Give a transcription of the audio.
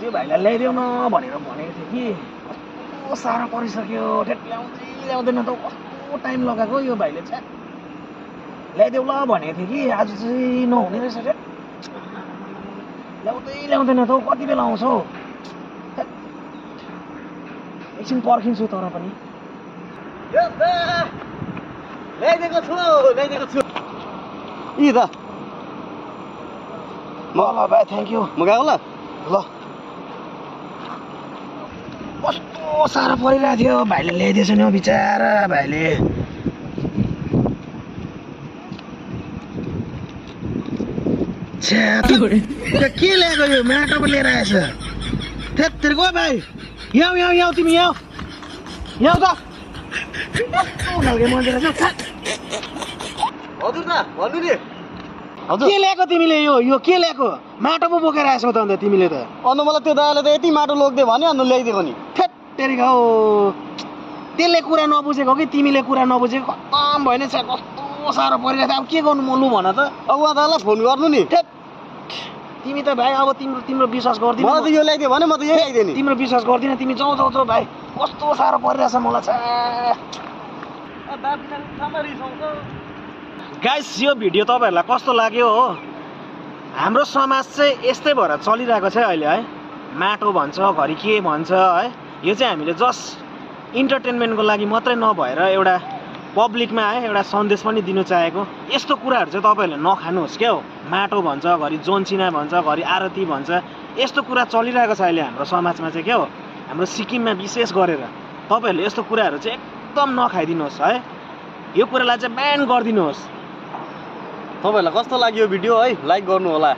त्यो भाइलाई ल्याइदेऊ न भनेर भनेको थिएँ कि कस्तो साह्रो परिसक्यो ठेट ल्याउँदैन त कस्तो टाइम लगाएको यो भाइले चाहिँ ल्याइदेऊ ल भनेको थिएँ कि आज चाहिँ नहुने रहेछ ठेट ल्याउँदैन त कति बेला आउँछ हौ एकछिन पर्खिन्छु तर पनि ल्याइदिएको छु इ त ल भाइ थ्याङ्क यू म गएको ल ल कस्तो साह्रो परिरहेको थियो भाइले ल्याइदिएछ नि हौ बिचारा भाइले के ल्याएको यो माटो पो लिएर आएछ त्यत्तिको भाइ यहाँ तिमी यहाँ त कस्तो खालको मान्छे रहेछ हजुर त भन्नु नि के ल्याएको तिमीले यो के ल्याएको माटो पो बोकेर आएछौ त अन्त तिमीले त अन्त मलाई त्यो दायाले त यति माटो लोग्दै भन्यो अन्त ल्याइदिएको नि थेत्तेरिका हौ त्यसले कुरा नबुझेको कि तिमीले कुरा नबुझेको खत्तम भयो नि कस्तो साह्रो परिरहेको थियो अब के गर्नु म लु भन त अब उहाँ दादालाई फोन गर्नु नि तिमी त भाइ अब तिम्रो विश्वास गर्दिन मलाई त यो ल्याइदियो भने म त यही ल्याइदिएँ नि तिम्रो विश्वास गर्दिन तिमी जाऊ भाइ कस्तो साह्रो परिरहेछ मलाई गाइस यो भिडियो तपाईँहरूलाई कस्तो लाग्यो हो हाम्रो समाज चाहिँ यस्तै भएर चलिरहेको छ अहिले है माटो भन्छ घरि के भन्छ है यो चाहिँ हामीले जस्ट इन्टरटेनमेन्टको लागि मात्रै नभएर एउटा पब्लिकमा है एउटा सन्देश पनि दिनु चाहेको यस्तो कुराहरू चाहिँ तपाईँहरूले नखानुहोस् क्या हो माटो भन्छ घरि जोन्चिना भन्छ घरि आरती भन्छ यस्तो कुरा चलिरहेको छ अहिले हाम्रो समाजमा चाहिँ क्या हो हाम्रो सिक्किममा विशेष गरेर तपाईँहरूले यस्तो कुराहरू चाहिँ एकदम नखाइदिनुहोस् है यो कुरालाई चाहिँ ब्यान गरिदिनुहोस् तपाईँहरूलाई कस्तो लाग्यो भिडियो है लाइक गर्नु होला